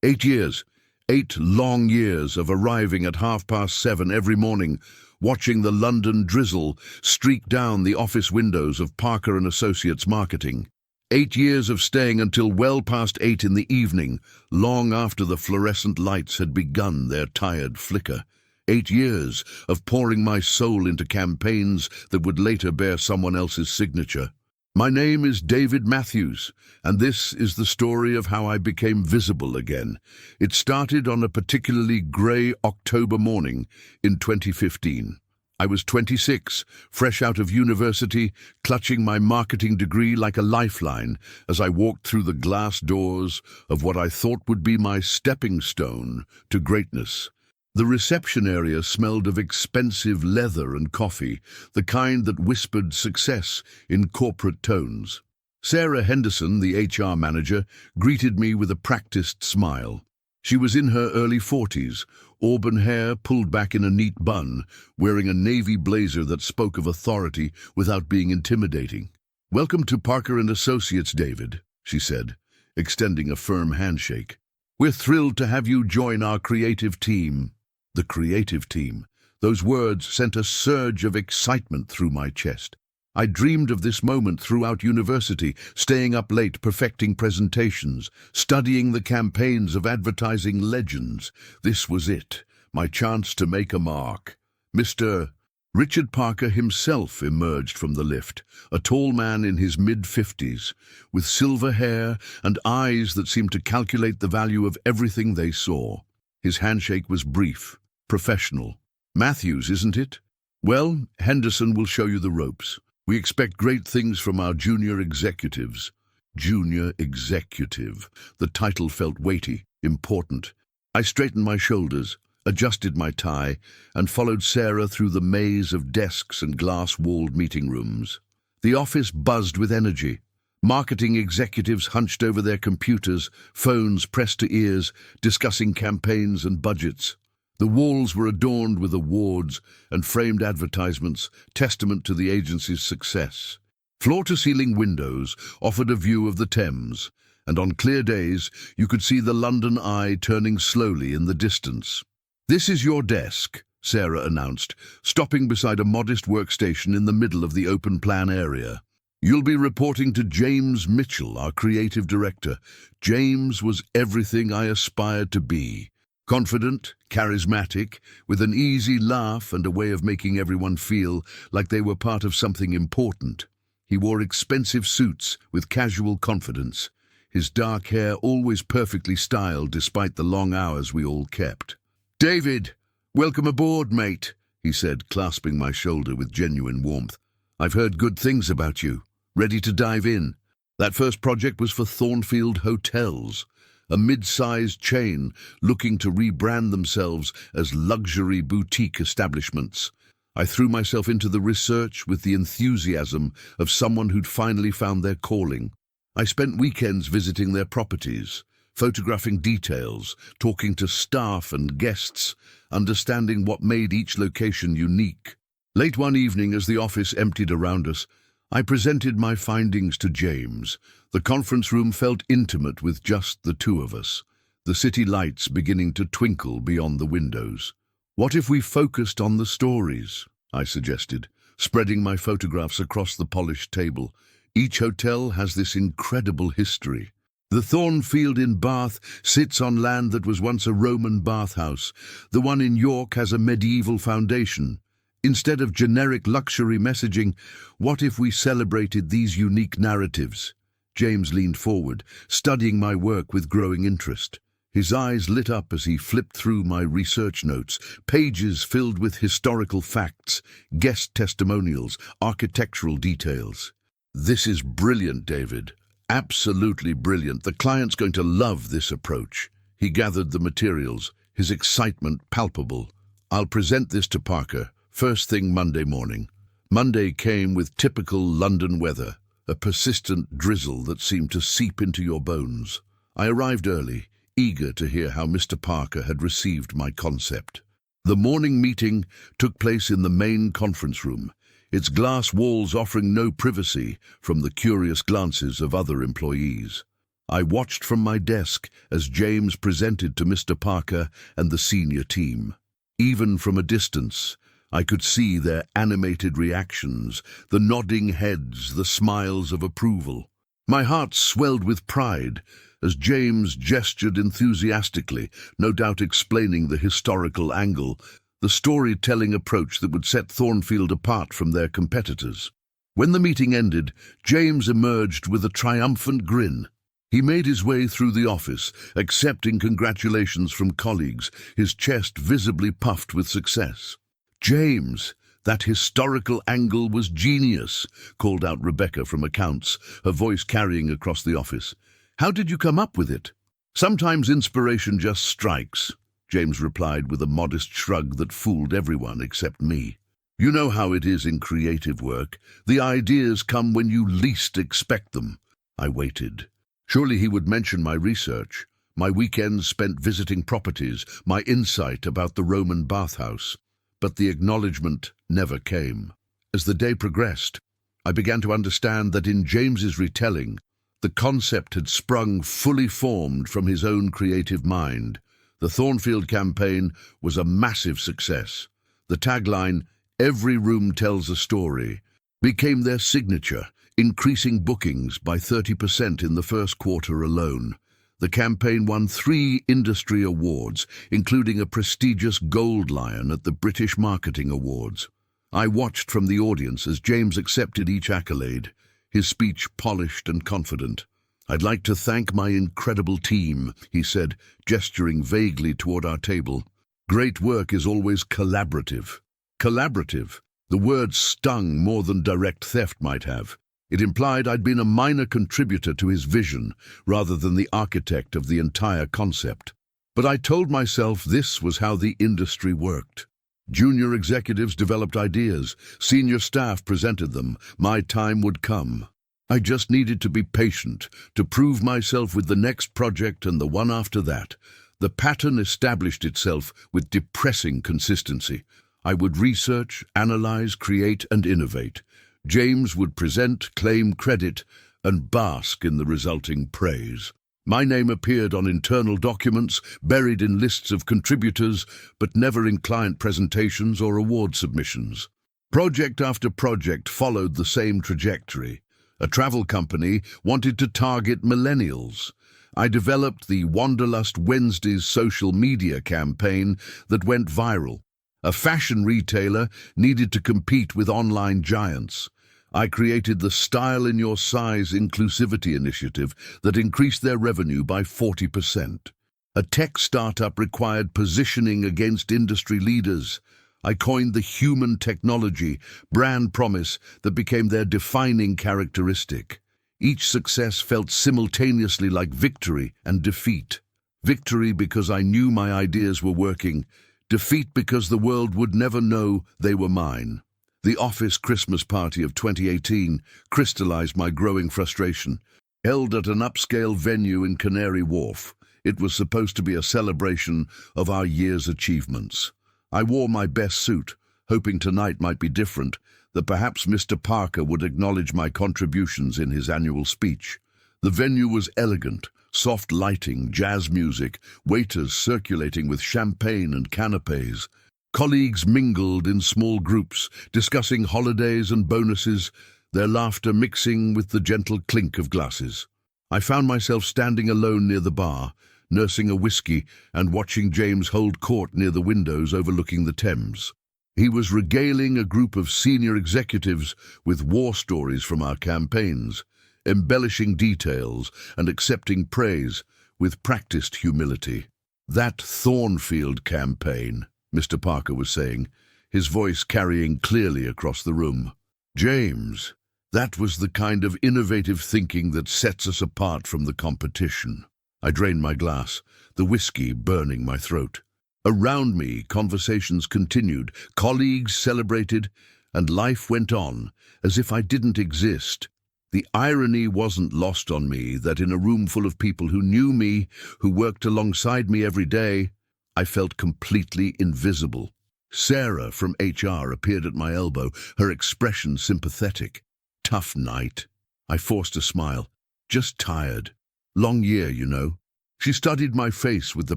8 years. 8 long years of arriving at 7:30 every morning, watching the London drizzle streak down the office windows of Parker and Associates Marketing. 8 years of staying until well past 8 in the evening, long after the fluorescent lights had begun their tired flicker. 8 years of pouring my soul into campaigns that would later bear someone else's signature. My name is David Matthews, and this is the story of how I became visible again. It started on a particularly grey October morning in 2015. I was 26, fresh out of university, clutching my marketing degree like a lifeline as I walked through the glass doors of what I thought would be my stepping stone to greatness. The reception area smelled of expensive leather and coffee, the kind that whispered success in corporate tones. Sarah Henderson, the HR manager, greeted me with a practiced smile. She was in her early 40s, auburn hair pulled back in a neat bun, wearing a navy blazer that spoke of authority without being intimidating. "Welcome to Parker and Associates, David," she said, extending a firm handshake. "We're thrilled to have you join our creative team." The creative team. Those words sent a surge of excitement through my chest. I dreamed of this moment throughout university, staying up late perfecting presentations, studying the campaigns of advertising legends. This was it, my chance to make a mark. Mr. Richard Parker himself emerged from the lift, a tall man in his mid-50s, with silver hair and eyes that seemed to calculate the value of everything they saw. His handshake was brief, professional. "Matthews, isn't it? Well, Henderson will show you the ropes. We expect great things from our junior executives." Junior executive. The title felt weighty, important. I straightened my shoulders, adjusted my tie, and followed Sarah through the maze of desks and glass-walled meeting rooms. The office buzzed with energy. Marketing executives hunched over their computers, phones pressed to ears, discussing campaigns and budgets. The walls were adorned with awards and framed advertisements, testament to the agency's success. Floor-to-ceiling windows offered a view of the Thames, and on clear days you could see the London Eye turning slowly in the distance. "This is your desk," Sarah announced, stopping beside a modest workstation in the middle of the open-plan area. "You'll be reporting to James Mitchell, our creative director." James was everything I aspired to be. Confident, charismatic, with an easy laugh and a way of making everyone feel like they were part of something important. He wore expensive suits with casual confidence, his dark hair always perfectly styled despite the long hours we all kept. "David, welcome aboard, mate," he said, clasping my shoulder with genuine warmth. "I've heard good things about you. Ready to dive in?" That first project was for Thornfield Hotels, a mid-sized chain looking to rebrand themselves as luxury boutique establishments. I threw myself into the research with the enthusiasm of someone who'd finally found their calling. I spent weekends visiting their properties, photographing details, talking to staff and guests, understanding what made each location unique. Late one evening, as the office emptied around us, I presented my findings to James. The conference room felt intimate with just the two of us, the city lights beginning to twinkle beyond the windows. "What if we focused on the stories?" I suggested, spreading my photographs across the polished table. "Each hotel has this incredible history. The Thornfield in Bath sits on land that was once a Roman bathhouse. The one in York has a medieval foundation. Instead of generic luxury messaging, what if we celebrated these unique narratives?" James leaned forward, studying my work with growing interest. His eyes lit up as he flipped through my research notes, pages filled with historical facts, guest testimonials, architectural details. "This is brilliant, David. Absolutely brilliant. The client's going to love this approach." He gathered the materials, his excitement palpable. "I'll present this to Parker first thing Monday morning." Monday came with typical London weather, a persistent drizzle that seemed to seep into your bones. I arrived early, eager to hear how Mr. Parker had received my concept. The morning meeting took place in the main conference room, its glass walls offering no privacy from the curious glances of other employees. I watched from my desk as James presented to Mr. Parker and the senior team. Even from a distance, I could see their animated reactions, the nodding heads, the smiles of approval. My heart swelled with pride as James gestured enthusiastically, no doubt explaining the historical angle, the storytelling approach that would set Thornfield apart from their competitors. When the meeting ended, James emerged with a triumphant grin. He made his way through the office, accepting congratulations from colleagues, his chest visibly puffed with success. "James, that historical angle was genius," called out Rebecca from accounts, her voice carrying across the office. "How did you come up with it?" "Sometimes inspiration just strikes," James replied with a modest shrug that fooled everyone except me. "You know how it is in creative work. The ideas come when you least expect them." I waited. Surely he would mention my research, my weekends spent visiting properties, my insight about the Roman bathhouse. But the acknowledgement never came. As the day progressed, I began to understand that in James's retelling, the concept had sprung fully formed from his own creative mind. The Thornfield campaign was a massive success. The tagline, "Every room tells a story," became their signature, increasing bookings by 30% in the first quarter alone. The campaign won 3 industry awards, including a prestigious Gold Lion at the British Marketing Awards. I watched from the audience as James accepted each accolade, his speech polished and confident. "I'd like to thank my incredible team," he said, gesturing vaguely toward our table. "Great work is always collaborative." Collaborative. The word stung more than direct theft might have. It implied I'd been a minor contributor to his vision, rather than the architect of the entire concept. But I told myself this was how the industry worked. Junior executives developed ideas, senior staff presented them, my time would come. I just needed to be patient, to prove myself with the next project and the one after that. The pattern established itself with depressing consistency. I would research, analyze, create, and innovate. James would present, claim credit, and bask in the resulting praise. My name appeared on internal documents, buried in lists of contributors, but never in client presentations or award submissions. Project after project followed the same trajectory. A travel company wanted to target millennials. I developed the Wanderlust Wednesdays social media campaign that went viral. A fashion retailer needed to compete with online giants. I created the Style in Your Size Inclusivity Initiative that increased their revenue by 40%. A tech startup required positioning against industry leaders. I coined the human technology brand promise that became their defining characteristic. Each success felt simultaneously like victory and defeat. Victory because I knew my ideas were working. Defeat because the world would never know they were mine. The office Christmas party of 2018 crystallized my growing frustration. Held at an upscale venue in Canary Wharf, it was supposed to be a celebration of our year's achievements. I wore my best suit, hoping tonight might be different, that perhaps Mr. Parker would acknowledge my contributions in his annual speech. The venue was elegant, soft lighting, jazz music, waiters circulating with champagne and canapes. Colleagues mingled in small groups, discussing holidays and bonuses, their laughter mixing with the gentle clink of glasses. I found myself standing alone near the bar, nursing a whiskey and watching James hold court near the windows overlooking the Thames. He was regaling a group of senior executives with war stories from our campaigns, embellishing details and accepting praise with practiced humility. "That Thornfield campaign," Mr. Parker was saying, his voice carrying clearly across the room. "James, that was the kind of innovative thinking that sets us apart from the competition." I drained my glass, the whiskey burning my throat. Around me, conversations continued, colleagues celebrated, and life went on as if I didn't exist. The irony wasn't lost on me that in a room full of people who knew me, who worked alongside me every day, I felt completely invisible. Sarah from HR appeared at my elbow, her expression sympathetic. "Tough night." I forced a smile. "Just tired." Long year, you know. She studied my face with the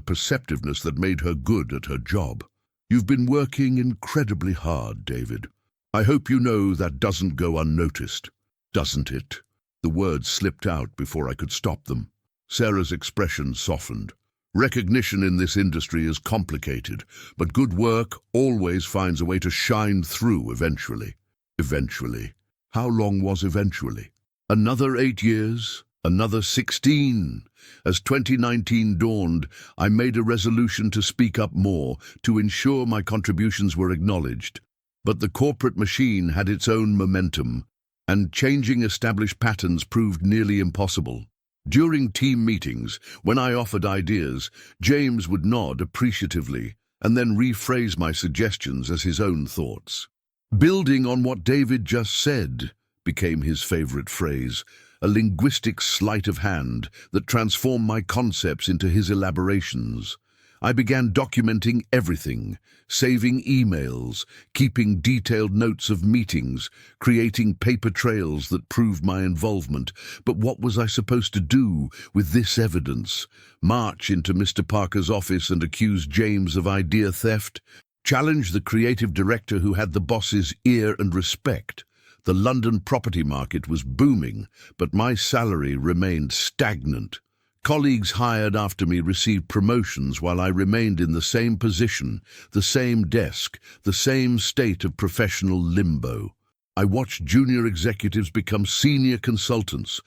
perceptiveness that made her good at her job. You've been working incredibly hard, David. I hope you know that doesn't go unnoticed, doesn't it? The words slipped out before I could stop them. Sarah's expression softened. Recognition in this industry is complicated, but good work always finds a way to shine through eventually. Eventually. How long was eventually? Another 8 years? Another 16? As 2019 dawned, I made a resolution to speak up more, to ensure my contributions were acknowledged. But the corporate machine had its own momentum, and changing established patterns proved nearly impossible. During team meetings, when I offered ideas, James would nod appreciatively and then rephrase my suggestions as his own thoughts. Building on what David just said became his favorite phrase, a linguistic sleight of hand that transformed my concepts into his elaborations. I began documenting everything, saving emails, keeping detailed notes of meetings, creating paper trails that proved my involvement. But what was I supposed to do with this evidence? March into Mr. Parker's office and accuse James of idea theft? Challenge the creative director who had the boss's ear and respect? The London property market was booming, but my salary remained stagnant. Colleagues hired after me received promotions while I remained in the same position, the same desk, the same state of professional limbo. I watched junior executives become senior consultants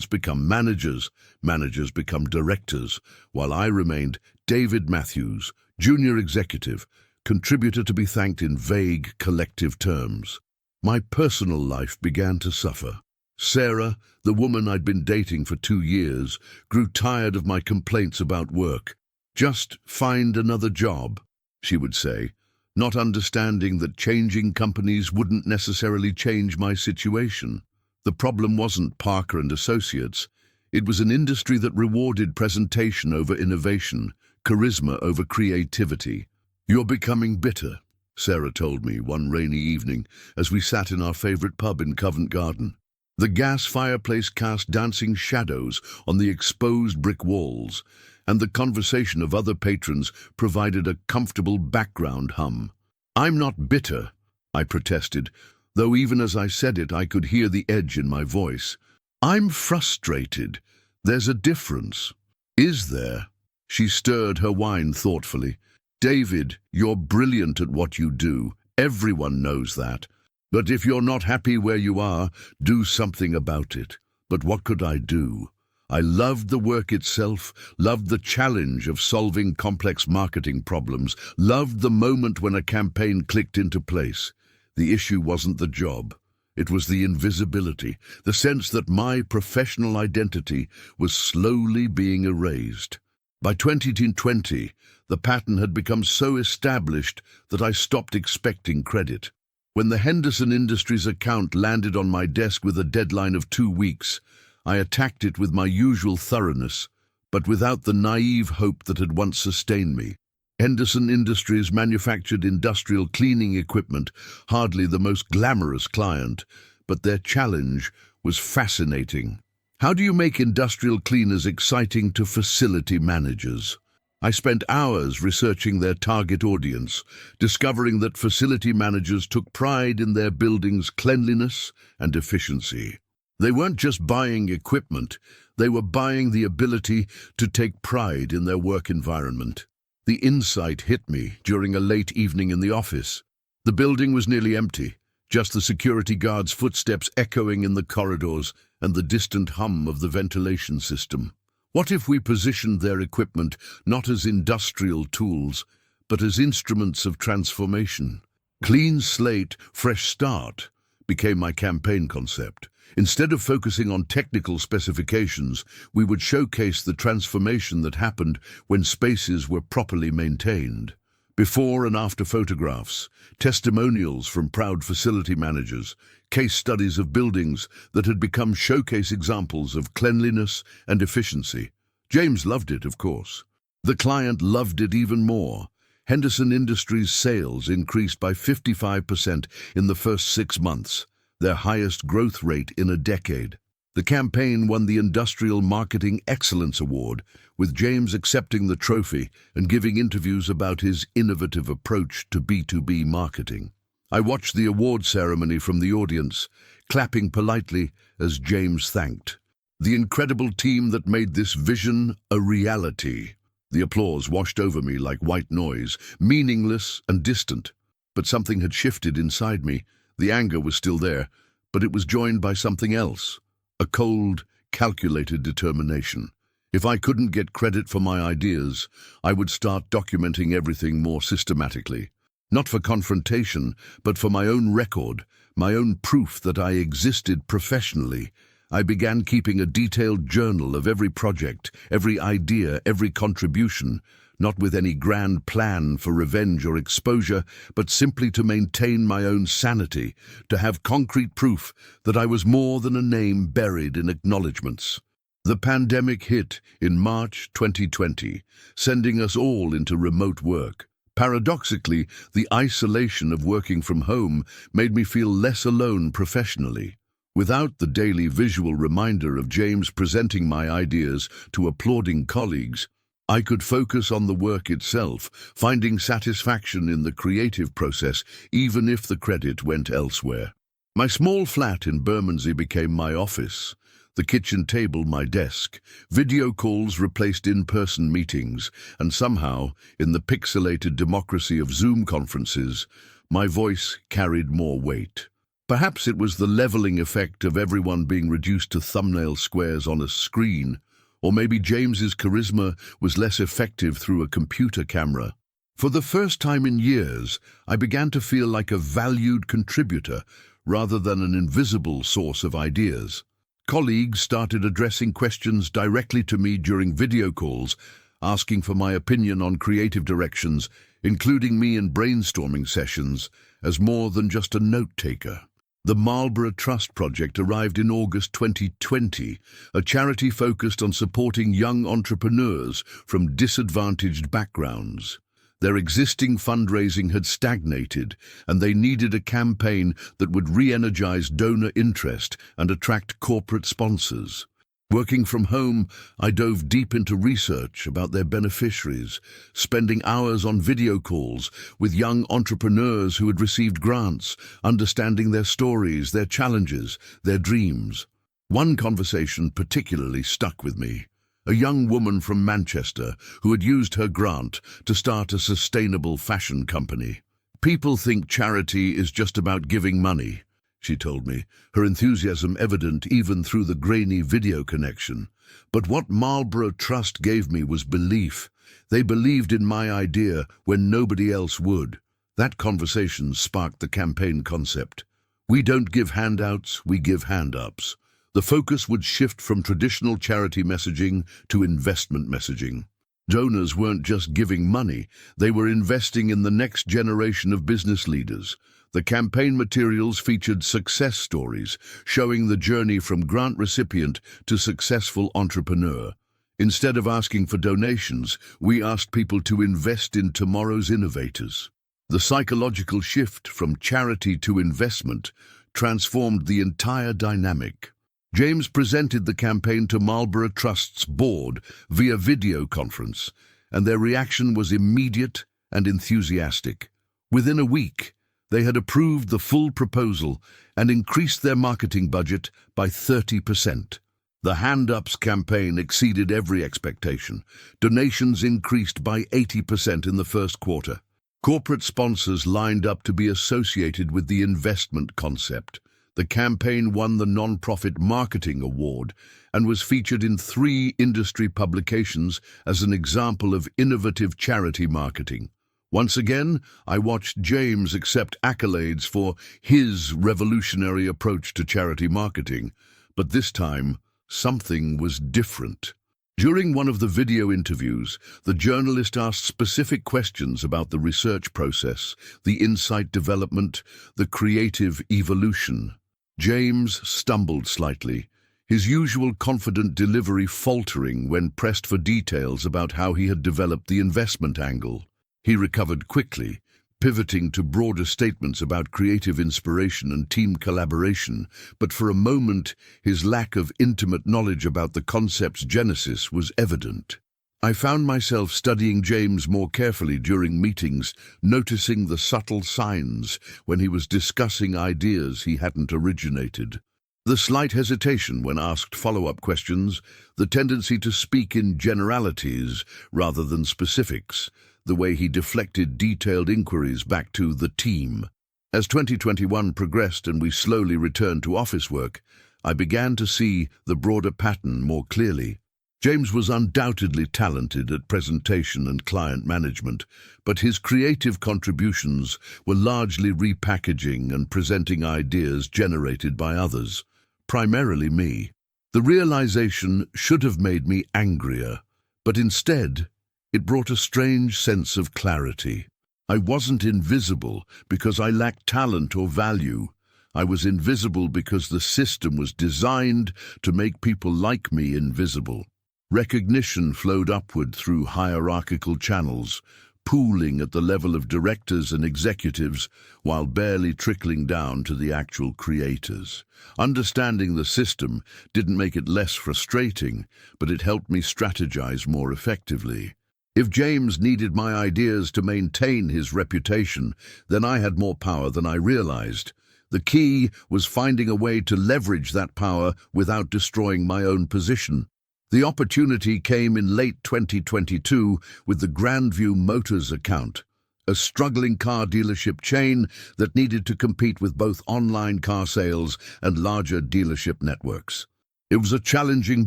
become managers, managers become directors, while I remained David Matthews, junior executive, contributor to be thanked in vague collective terms. My personal life began to suffer. Sarah, the woman I'd been dating for 2 years, grew tired of my complaints about work. Just find another job, she would say, not understanding that changing companies wouldn't necessarily change my situation. The problem wasn't Parker and Associates. It was an industry that rewarded presentation over innovation, charisma over creativity. You're becoming bitter, Sarah told me one rainy evening as we sat in our favorite pub in Covent Garden. The gas fireplace cast dancing shadows on the exposed brick walls, and the conversation of other patrons provided a comfortable background hum. I'm not bitter, I protested, though even as I said it I could hear the edge in my voice. I'm frustrated. There's a difference. Is there? She stirred her wine thoughtfully. David, you're brilliant at what you do. Everyone knows that. But if you're not happy where you are, do something about it. But what could I do? I loved the work itself, loved the challenge of solving complex marketing problems, loved the moment when a campaign clicked into place. The issue wasn't the job. It was the invisibility, the sense that my professional identity was slowly being erased. By 2020, the pattern had become so established that I stopped expecting credit. When the Henderson Industries account landed on my desk with a deadline of 2 weeks, I attacked it with my usual thoroughness, but without the naive hope that had once sustained me. Henderson Industries manufactured industrial cleaning equipment, hardly the most glamorous client, but their challenge was fascinating. How do you make industrial cleaners exciting to facility managers? I spent hours researching their target audience, discovering that facility managers took pride in their building's cleanliness and efficiency. They weren't just buying equipment, they were buying the ability to take pride in their work environment. The insight hit me during a late evening in the office. The building was nearly empty, just the security guards' footsteps echoing in the corridors and the distant hum of the ventilation system. What if we positioned their equipment not as industrial tools, but as instruments of transformation? Clean slate, fresh start became my campaign concept. Instead of focusing on technical specifications, we would showcase the transformation that happened when spaces were properly maintained. Before and after photographs, testimonials from proud facility managers, case studies of buildings that had become showcase examples of cleanliness and efficiency. James loved it, of course. The client loved it even more. Henderson Industries' sales increased by 55% in the first 6 months, their highest growth rate in a decade. The campaign won the Industrial Marketing Excellence Award, with James accepting the trophy and giving interviews about his innovative approach to B2B marketing. I watched the award ceremony from the audience, clapping politely as James thanked the incredible team that made this vision a reality. The applause washed over me like white noise, meaningless and distant. But something had shifted inside me. The anger was still there, but it was joined by something else, a cold, calculated determination. If I couldn't get credit for my ideas, I would start documenting everything more systematically. Not for confrontation, but for my own record, my own proof that I existed professionally. I began keeping a detailed journal of every project, every idea, every contribution, not with any grand plan for revenge or exposure, but simply to maintain my own sanity, to have concrete proof that I was more than a name buried in acknowledgements. The pandemic hit in March 2020, sending us all into remote work. Paradoxically, the isolation of working from home made me feel less alone professionally. Without the daily visual reminder of James presenting my ideas to applauding colleagues, I could focus on the work itself, finding satisfaction in the creative process, even if the credit went elsewhere. My small flat in Bermondsey became my office, the kitchen table my desk. Video calls replaced in-person meetings, and somehow, in the pixelated democracy of Zoom conferences, my voice carried more weight. Perhaps it was the leveling effect of everyone being reduced to thumbnail squares on a screen, or maybe James's charisma was less effective through a computer camera. For the first time in years, I began to feel like a valued contributor rather than an invisible source of ideas. Colleagues started addressing questions directly to me during video calls, asking for my opinion on creative directions, including me in brainstorming sessions as more than just a note-taker. The Marlborough Trust project arrived in August 2020, a charity focused on supporting young entrepreneurs from disadvantaged backgrounds. Their existing fundraising had stagnated, and they needed a campaign that would re-energize donor interest and attract corporate sponsors. Working from home, I dove deep into research about their beneficiaries, spending hours on video calls with young entrepreneurs who had received grants, understanding their stories, their challenges, their dreams. One conversation particularly stuck with me. A young woman from Manchester who had used her grant to start a sustainable fashion company. "People think charity is just about giving money," she told me, her enthusiasm evident even through the grainy video connection. But what Marlborough Trust gave me was belief. They believed in my idea when nobody else would. That conversation sparked the campaign concept. We don't give handouts, we give hand-ups. The focus would shift from traditional charity messaging to investment messaging. Donors weren't just giving money, they were investing in the next generation of business leaders. The campaign materials featured success stories, showing the journey from grant recipient to successful entrepreneur. Instead of asking for donations, we asked people to invest in tomorrow's innovators. The psychological shift from charity to investment transformed the entire dynamic. James presented the campaign to Marlborough Trust's board via video conference, and their reaction was immediate and enthusiastic. Within a week, they had approved the full proposal and increased their marketing budget by 30%. The Hand Ups campaign exceeded every expectation. Donations increased by 80% in the first quarter. Corporate sponsors lined up to be associated with the investment concept. The campaign won the Non-Profit Marketing Award and was featured in 3 industry publications as an example of innovative charity marketing. Once again, I watched James accept accolades for his revolutionary approach to charity marketing, but this time, something was different. During one of the video interviews, the journalist asked specific questions about the research process, the insight development, the creative evolution. James stumbled slightly, his usual confident delivery faltering when pressed for details about how he had developed the investment angle. He recovered quickly, pivoting to broader statements about creative inspiration and team collaboration, but for a moment his lack of intimate knowledge about the concept's genesis was evident. I found myself studying James more carefully during meetings, noticing the subtle signs when he was discussing ideas he hadn't originated. The slight hesitation when asked follow-up questions, the tendency to speak in generalities rather than specifics, the way he deflected detailed inquiries back to the team. As 2021 progressed and we slowly returned to office work, I began to see the broader pattern more clearly. James was undoubtedly talented at presentation and client management, but his creative contributions were largely repackaging and presenting ideas generated by others, primarily me. The realization should have made me angrier, but instead, it brought a strange sense of clarity. I wasn't invisible because I lacked talent or value. I was invisible because the system was designed to make people like me invisible. Recognition flowed upward through hierarchical channels, pooling at the level of directors and executives while barely trickling down to the actual creators. Understanding the system didn't make it less frustrating, but it helped me strategize more effectively. If James needed my ideas to maintain his reputation, then I had more power than I realized. The key was finding a way to leverage that power without destroying my own position. The opportunity came in late 2022 with the Grandview Motors account, a struggling car dealership chain that needed to compete with both online car sales and larger dealership networks. It was a challenging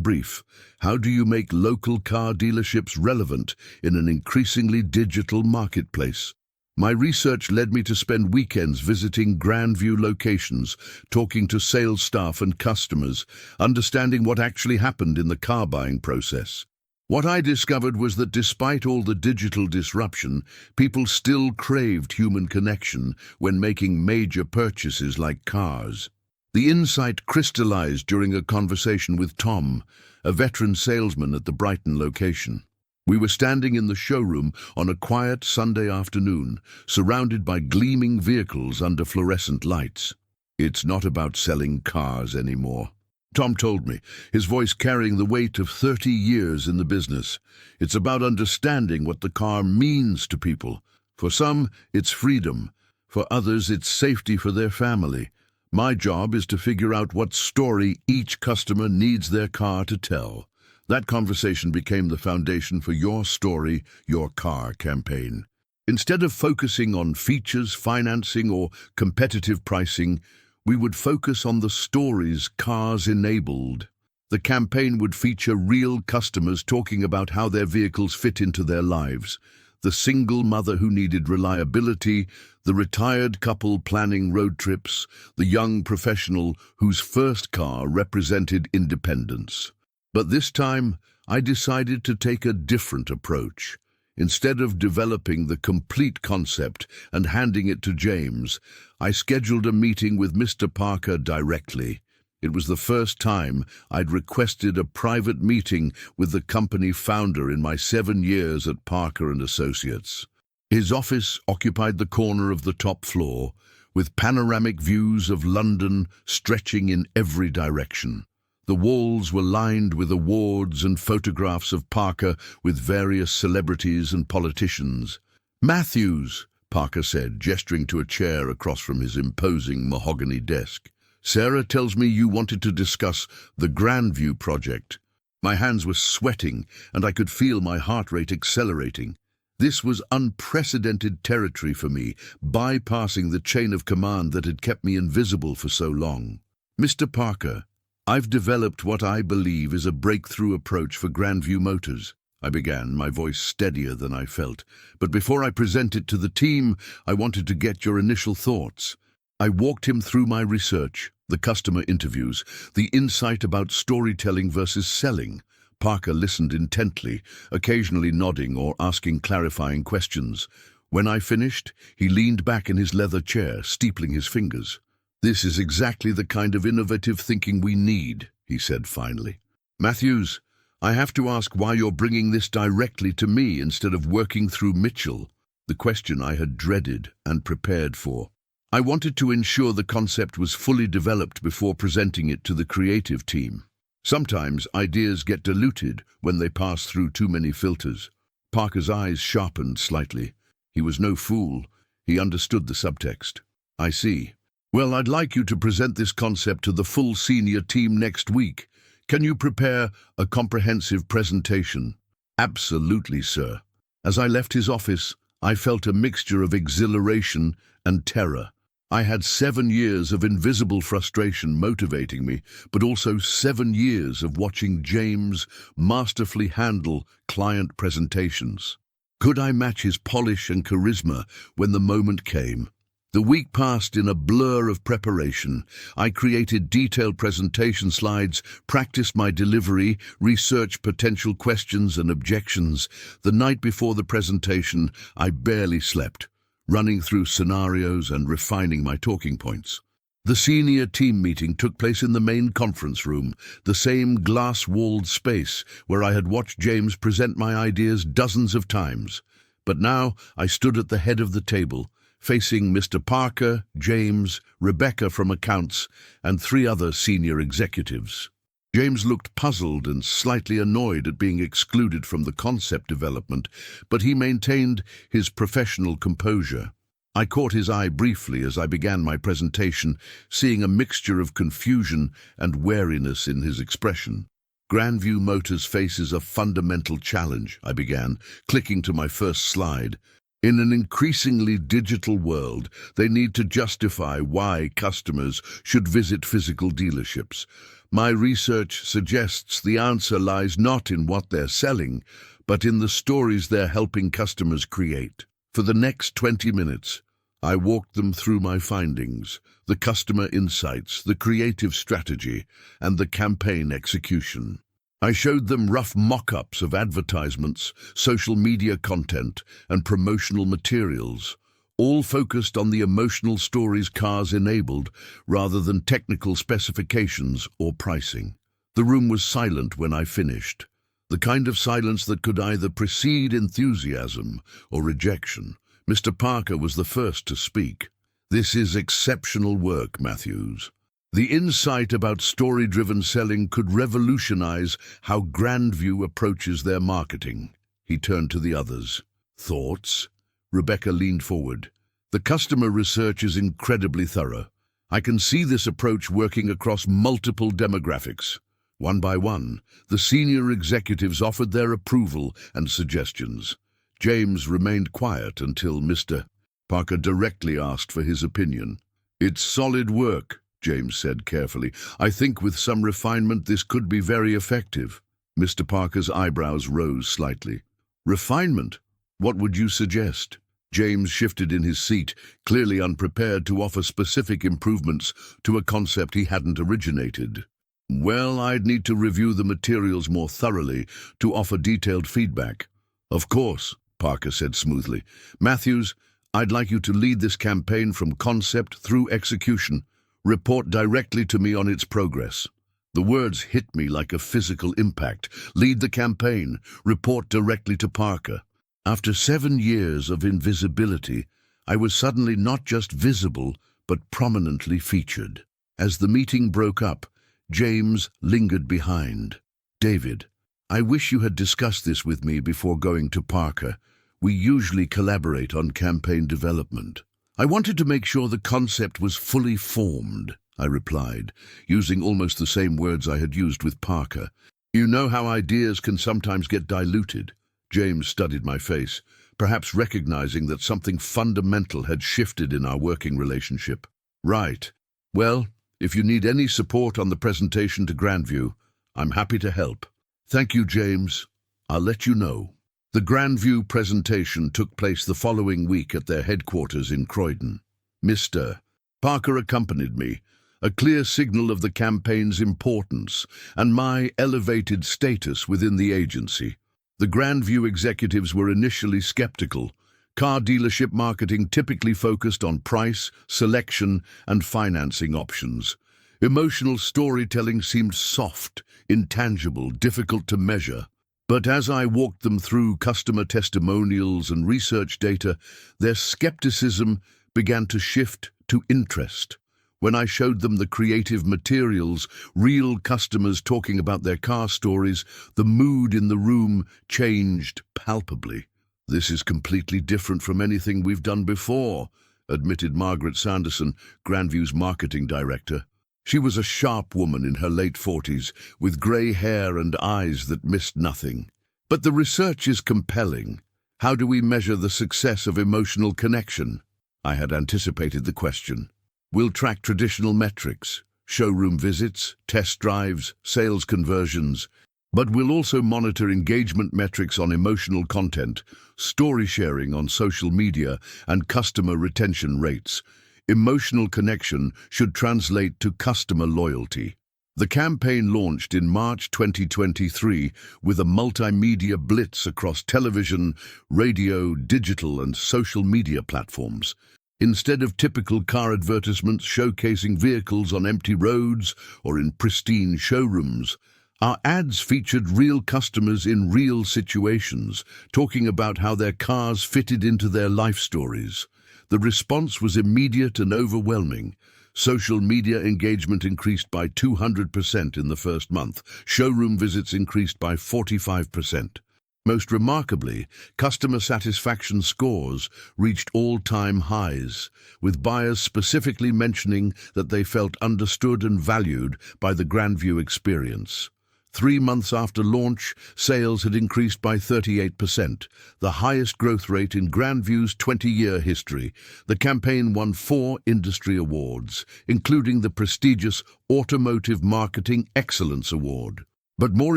brief. How do you make local car dealerships relevant in an increasingly digital marketplace? My research led me to spend weekends visiting Grandview locations, talking to sales staff and customers, understanding what actually happened in the car buying process. What I discovered was that despite all the digital disruption, people still craved human connection when making major purchases like cars. The insight crystallized during a conversation with Tom, a veteran salesman at the Brighton location. We were standing in the showroom on a quiet Sunday afternoon, surrounded by gleaming vehicles under fluorescent lights. "It's not about selling cars anymore," Tom told me, his voice carrying the weight of 30 years in the business. "It's about understanding what the car means to people. For some, it's freedom. For others, it's safety for their family. My job is to figure out what story each customer needs their car to tell." That conversation became the foundation for Your Story, Your Car campaign. Instead of focusing on features, financing, or competitive pricing, we would focus on the stories cars enabled. The campaign would feature real customers talking about how their vehicles fit into their lives. The single mother who needed reliability, the retired couple planning road trips, the young professional whose first car represented independence. But this time, I decided to take a different approach. Instead of developing the complete concept and handing it to James, I scheduled a meeting with Mr. Parker directly. It was the first time I'd requested a private meeting with the company founder in my 7 years at Parker & Associates. His office occupied the corner of the top floor, with panoramic views of London stretching in every direction. The walls were lined with awards and photographs of Parker with various celebrities and politicians. "Matthews," Parker said, gesturing to a chair across from his imposing mahogany desk. "Sarah tells me you wanted to discuss the Grandview project." My hands were sweating, and I could feel my heart rate accelerating. This was unprecedented territory for me, bypassing the chain of command that had kept me invisible for so long. "Mr. Parker, I've developed what I believe is a breakthrough approach for Grandview Motors," I began, my voice steadier than I felt. "But before I present it to the team, I wanted to get your initial thoughts." I walked him through my research, the customer interviews, the insight about storytelling versus selling. Parker listened intently, occasionally nodding or asking clarifying questions. When I finished, he leaned back in his leather chair, steepling his fingers. "This is exactly the kind of innovative thinking we need," he said finally. "Matthews, I have to ask why you're bringing this directly to me instead of working through Mitchell." the question I had dreaded and prepared for. I wanted to ensure the concept was fully developed before presenting it to the creative team. Sometimes ideas get diluted when they pass through too many filters. Parker's eyes sharpened slightly. He was no fool. He understood the subtext. I see. Well, I'd like you to present this concept to the full senior team next week. Can you prepare a comprehensive presentation? Absolutely, sir. As I left his office, I felt a mixture of exhilaration and terror. I had 7 years of invisible frustration motivating me, but also 7 years of watching James masterfully handle client presentations. Could I match his polish and charisma when the moment came? The week passed in a blur of preparation. I created detailed presentation slides, practiced my delivery, researched potential questions and objections. The night before the presentation, I barely slept, running through scenarios and refining my talking points. The senior team meeting took place in the main conference room, the same glass-walled space where I had watched James present my ideas dozens of times. But now I stood at the head of the table, facing Mr. Parker, James, Rebecca from accounts, and 3 other senior executives. James looked puzzled and slightly annoyed at being excluded from the concept development, but he maintained his professional composure. I caught his eye briefly as I began my presentation, seeing a mixture of confusion and wariness in his expression. Grandview Motors faces a fundamental challenge, I began, clicking to my first slide. In an increasingly digital world, they need to justify why customers should visit physical dealerships. My research suggests the answer lies not in what they're selling, but in the stories they're helping customers create. For the next 20 minutes, I walked them through my findings, the customer insights, the creative strategy, and the campaign execution. I showed them rough mock-ups of advertisements, social media content, and promotional materials, all focused on the emotional stories cars enabled rather than technical specifications or pricing. The room was silent when I finished, the kind of silence that could either precede enthusiasm or rejection. Mr. Parker was the first to speak. "This is exceptional work, Matthews. The insight about story-driven selling could revolutionize how Grandview approaches their marketing." He turned to the others. "Thoughts?" Rebecca leaned forward. "The customer research is incredibly thorough. I can see this approach working across multiple demographics." One by one, the senior executives offered their approval and suggestions. James remained quiet until Mr. Parker directly asked for his opinion. "It's solid work," James said carefully. "I think with some refinement this could be very effective." Mr. Parker's eyebrows rose slightly. "Refinement? What would you suggest?" James shifted in his seat, clearly unprepared to offer specific improvements to a concept he hadn't originated. "Well, I'd need to review the materials more thoroughly to offer detailed feedback." "Of course," Parker said smoothly. "Matthews, I'd like you to lead this campaign from concept through execution. Report directly to me on its progress." The words hit me like a physical impact. Lead the campaign. Report directly to Parker. After 7 years of invisibility, I was suddenly not just visible, but prominently featured. As the meeting broke up, James lingered behind. "David, I wish you had discussed this with me before going to Parker. We usually collaborate on campaign development." "I wanted to make sure the concept was fully formed," I replied, using almost the same words I had used with Parker. "You know how ideas can sometimes get diluted." James studied my face, perhaps recognizing that something fundamental had shifted in our working relationship. "Right. Well, if you need any support on the presentation to Grandview, I'm happy to help." "Thank you, James. I'll let you know." The Grandview presentation took place the following week at their headquarters in Croydon. Mr. Parker accompanied me, a clear signal of the campaign's importance and my elevated status within the agency. The Grandview executives were initially skeptical. Car dealership marketing typically focused on price, selection, and financing options. Emotional storytelling seemed soft, intangible, difficult to measure. But as I walked them through customer testimonials and research data, their skepticism began to shift to interest. When I showed them the creative materials, real customers talking about their car stories, the mood in the room changed palpably. "This is completely different from anything we've done before," admitted Margaret Sanderson, Grandview's marketing director. She was a sharp woman in her late 40s, with grey hair and eyes that missed nothing. "But the research is compelling. How do we measure the success of emotional connection?" I had anticipated the question. "We'll track traditional metrics, showroom visits, test drives, sales conversions, but we'll also monitor engagement metrics on emotional content, story sharing on social media, and customer retention rates. Emotional connection should translate to customer loyalty." The campaign launched in March 2023 with a multimedia blitz across television, radio, digital, and social media platforms. Instead of typical car advertisements showcasing vehicles on empty roads or in pristine showrooms, our ads featured real customers in real situations, talking about how their cars fitted into their life stories. The response was immediate and overwhelming. Social media engagement increased by 200% in the first month. Showroom visits increased by 45%. Most remarkably, customer satisfaction scores reached all-time highs, with buyers specifically mentioning that they felt understood and valued by the Grandview experience. 3 months after launch, sales had increased by 38%, the highest growth rate in Grandview's 20-year history. The campaign won 4 industry awards, including the prestigious Automotive Marketing Excellence Award. But more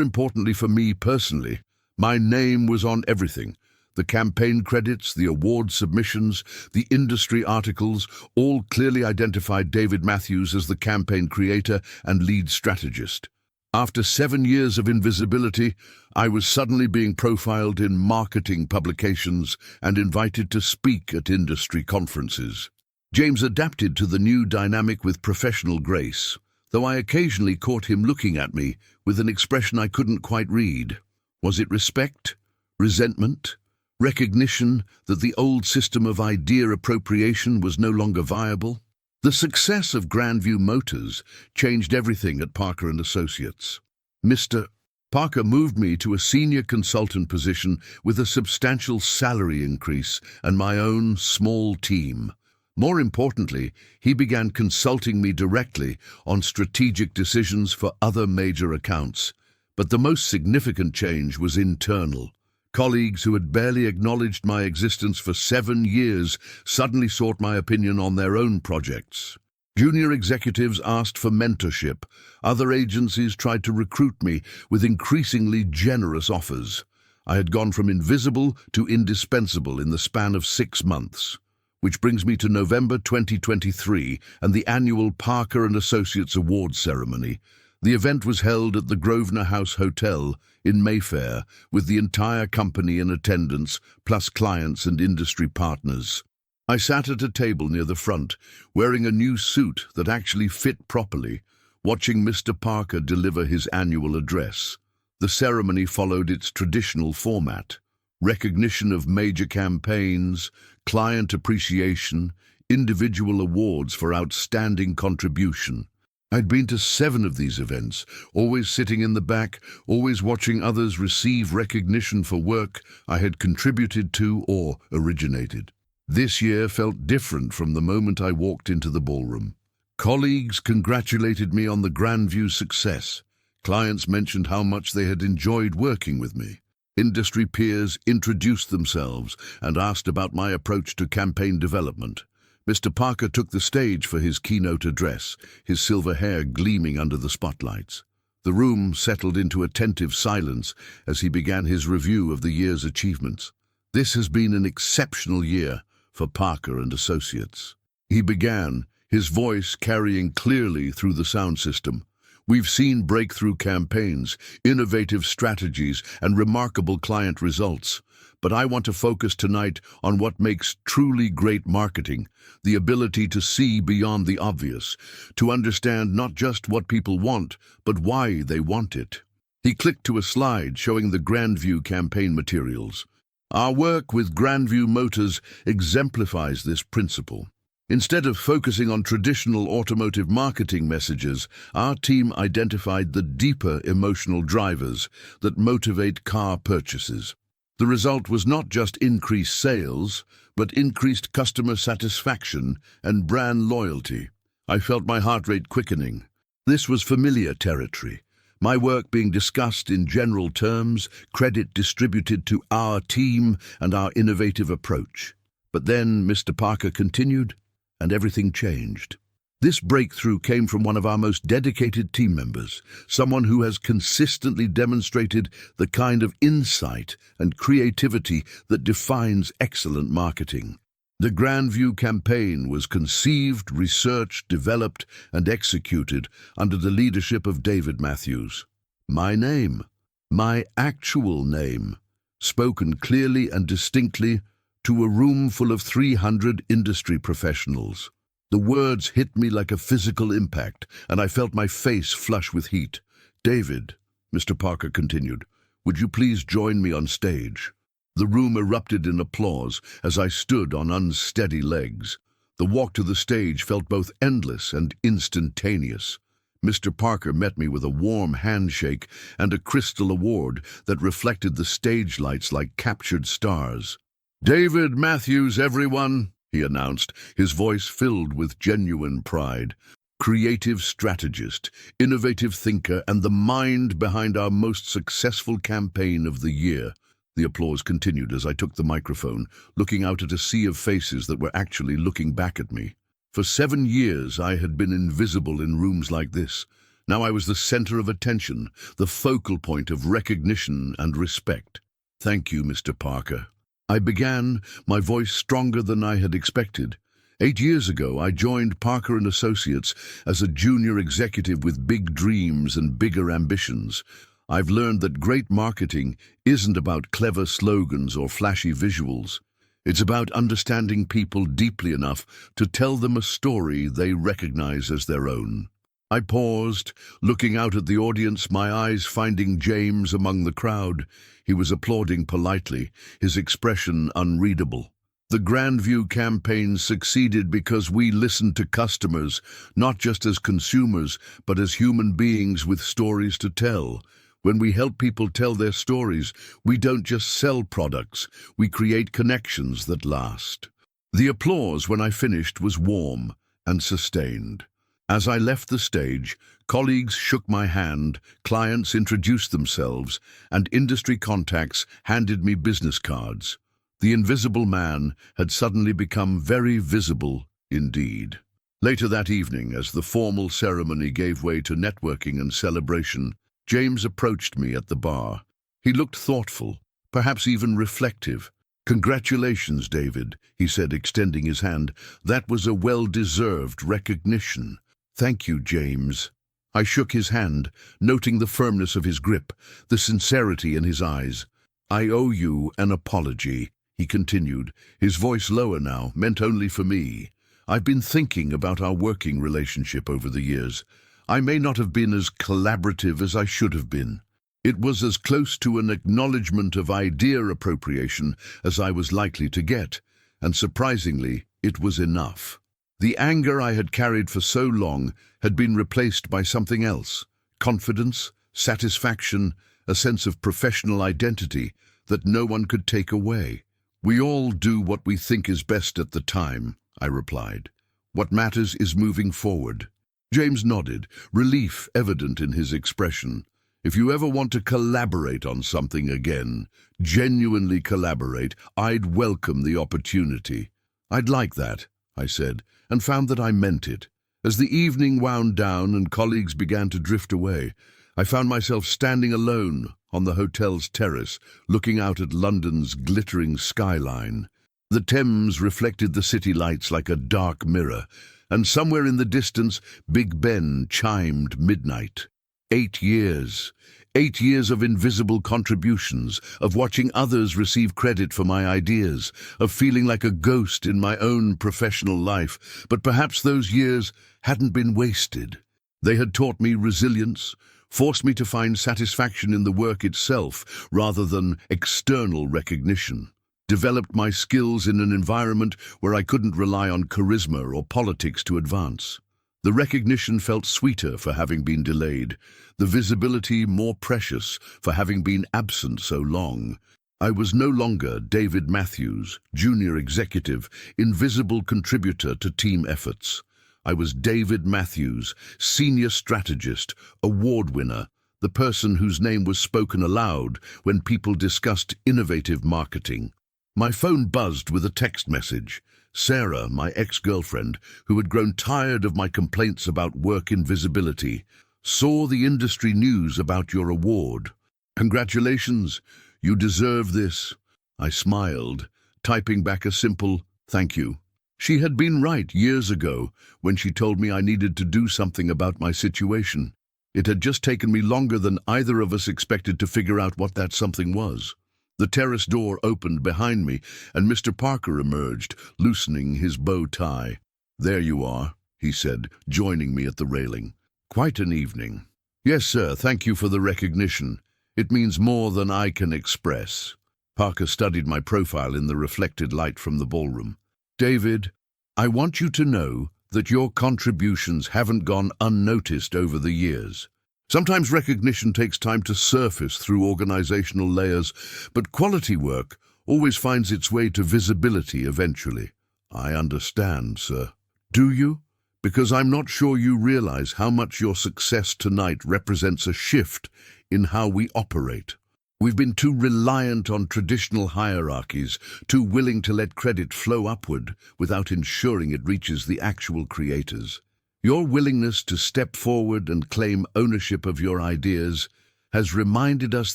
importantly for me personally, my name was on everything. The campaign credits, the award submissions, the industry articles, all clearly identified David Matthews as the campaign creator and lead strategist. After 7 years of invisibility, I was suddenly being profiled in marketing publications and invited to speak at industry conferences. James adapted to the new dynamic with professional grace, though I occasionally caught him looking at me with an expression I couldn't quite read. Was it respect? Resentment? Recognition that the old system of idea appropriation was no longer viable? The success of Grandview Motors changed everything at Parker & Associates. Mr. Parker moved me to a senior consultant position with a substantial salary increase and my own small team. More importantly, he began consulting me directly on strategic decisions for other major accounts. But the most significant change was internal. Colleagues who had barely acknowledged my existence for 7 years suddenly sought my opinion on their own projects. Junior executives asked for mentorship. Other agencies tried to recruit me with increasingly generous offers. I had gone from invisible to indispensable in the span of 6 months. Which brings me to November 2023 and the annual Parker & Associates Awards ceremony. The event was held at the Grosvenor House Hotel in Mayfair, with the entire company in attendance, plus clients and industry partners. I sat at a table near the front, wearing a new suit that actually fit properly, watching Mr. Parker deliver his annual address. The ceremony followed its traditional format: recognition of major campaigns, client appreciation, individual awards for outstanding contribution. I'd been to 7 of these events, always sitting in the back, always watching others receive recognition for work I had contributed to or originated. This year felt different from the moment I walked into the ballroom. Colleagues congratulated me on the Grandview success. Clients mentioned how much they had enjoyed working with me. Industry peers introduced themselves and asked about my approach to campaign development. Mr. Parker took the stage for his keynote address, his silver hair gleaming under the spotlights. The room settled into attentive silence as he began his review of the year's achievements. "This has been an exceptional year for Parker & Associates," he began, his voice carrying clearly through the sound system. "We've seen breakthrough campaigns, innovative strategies, and remarkable client results. But I want to focus tonight on what makes truly great marketing, the ability to see beyond the obvious, to understand not just what people want, but why they want it." He clicked to a slide showing the Grandview campaign materials. Our work with Grandview Motors exemplifies this principle. Instead of focusing on traditional automotive marketing messages, our team identified the deeper emotional drivers that motivate car purchases. The result was not just increased sales, but increased customer satisfaction and brand loyalty. I felt my heart rate quickening. This was familiar territory. My work being discussed in general terms, credit distributed to our team and our innovative approach. But then Mr. Parker continued, and everything changed. This breakthrough came from one of our most dedicated team members, someone who has consistently demonstrated the kind of insight and creativity that defines excellent marketing. The Grandview campaign was conceived, researched, developed, and executed under the leadership of David Matthews. My name, my actual name, spoken clearly and distinctly to a room full of 300 industry professionals. The words hit me like a physical impact, and I felt my face flush with heat. "David," Mr. Parker continued, "would you please join me on stage?" The room erupted in applause as I stood on unsteady legs. The walk to the stage felt both endless and instantaneous. Mr. Parker met me with a warm handshake and a crystal award that reflected the stage lights like captured stars. "David Matthews, everyone," he announced, his voice filled with genuine pride. "Creative strategist, innovative thinker, and the mind behind our most successful campaign of the year." The applause continued as I took the microphone, looking out at a sea of faces that were actually looking back at me. For 7 years I had been invisible in rooms like this. Now I was the center of attention, the focal point of recognition and respect. "Thank you, Mr. Parker." I began, my voice stronger than I had expected. 8 years ago, I joined Parker & Associates as a junior executive with big dreams and bigger ambitions. I've learned that great marketing isn't about clever slogans or flashy visuals. It's about understanding people deeply enough to tell them a story they recognize as their own. I paused, looking out at the audience, my eyes finding James among the crowd. He was applauding politely, his expression unreadable. The Grandview campaign succeeded because we listened to customers, not just as consumers, but as human beings with stories to tell. When we help people tell their stories, we don't just sell products, we create connections that last. The applause when I finished was warm and sustained. As I left the stage, colleagues shook my hand, clients introduced themselves, and industry contacts handed me business cards. The invisible man had suddenly become very visible indeed. Later that evening, as the formal ceremony gave way to networking and celebration, James approached me at the bar. He looked thoughtful, perhaps even reflective. "Congratulations, David," he said, extending his hand. "That was a well-deserved recognition." "Thank you, James." I shook his hand, noting the firmness of his grip, the sincerity in his eyes. "I owe you an apology," he continued, his voice lower now, meant only for me. "I've been thinking about our working relationship over the years. I may not have been as collaborative as I should have been. It was as close to an acknowledgement of idea appropriation as I was likely to get, and surprisingly, it was enough. The anger I had carried for so long had been replaced by something else: confidence, satisfaction, a sense of professional identity that no one could take away. "We all do what we think is best at the time," I replied. "What matters is moving forward." James nodded, relief evident in his expression. "If you ever want to collaborate on something again, genuinely collaborate, I'd welcome the opportunity." "I'd like that," I said, and found that I meant it. As the evening wound down and colleagues began to drift away, I found myself standing alone on the hotel's terrace, looking out at London's glittering skyline. The Thames reflected the city lights like a dark mirror, and somewhere in the distance, Big Ben chimed midnight. 8 years. 8 years of invisible contributions, of watching others receive credit for my ideas, of feeling like a ghost in my own professional life. But perhaps those years hadn't been wasted. They had taught me resilience, forced me to find satisfaction in the work itself rather than external recognition, developed my skills in an environment where I couldn't rely on charisma or politics to advance. The recognition felt sweeter for having been delayed, the visibility more precious for having been absent so long. I was no longer David Matthews, junior executive, invisible contributor to team efforts. I was David Matthews, senior strategist, award winner, the person whose name was spoken aloud when people discussed innovative marketing. My phone buzzed with a text message. Sarah, my ex-girlfriend, who had grown tired of my complaints about work invisibility, saw the industry news about your award. Congratulations, you deserve this. I smiled, typing back a simple thank you. She had been right years ago when she told me I needed to do something about my situation. It had just taken me longer than either of us expected to figure out what that something was. The terrace door opened behind me, and Mr. Parker emerged, loosening his bow tie. "There you are," he said, joining me at the railing. "Quite an evening." "Yes, sir, thank you for the recognition. It means more than I can express." Parker studied my profile in the reflected light from the ballroom. "David, I want you to know that your contributions haven't gone unnoticed over the years. Sometimes recognition takes time to surface through organizational layers, but quality work always finds its way to visibility eventually." "I understand, sir." "Do you? Because I'm not sure you realize how much your success tonight represents a shift in how we operate. We've been too reliant on traditional hierarchies, too willing to let credit flow upward without ensuring it reaches the actual creators. Your willingness to step forward and claim ownership of your ideas has reminded us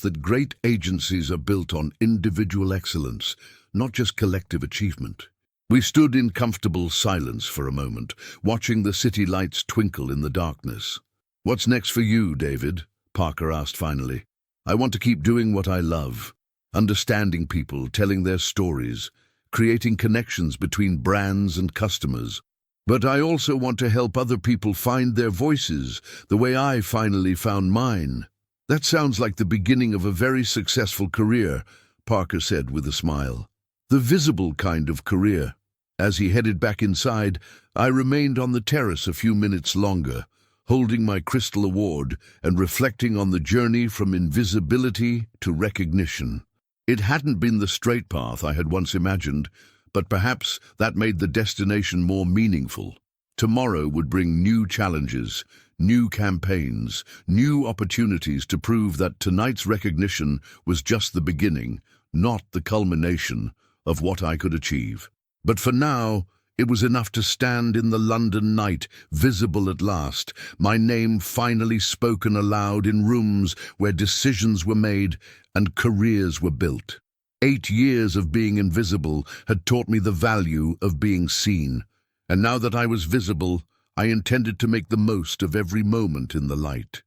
that great agencies are built on individual excellence, not just collective achievement." We stood in comfortable silence for a moment, watching the city lights twinkle in the darkness. "What's next for you, David?" Parker asked finally. "I want to keep doing what I love, understanding people, telling their stories, creating connections between brands and customers. But I also want to help other people find their voices the way I finally found mine." "That sounds like the beginning of a very successful career," Parker said with a smile. "The visible kind of career." As he headed back inside, I remained on the terrace a few minutes longer, holding my crystal award and reflecting on the journey from invisibility to recognition. It hadn't been the straight path I had once imagined, but perhaps that made the destination more meaningful. Tomorrow would bring new challenges, new campaigns, new opportunities to prove that tonight's recognition was just the beginning, not the culmination, of what I could achieve. But for now, it was enough to stand in the London night, visible at last, my name finally spoken aloud in rooms where decisions were made and careers were built. 8 years of being invisible had taught me the value of being seen, and now that I was visible, I intended to make the most of every moment in the light.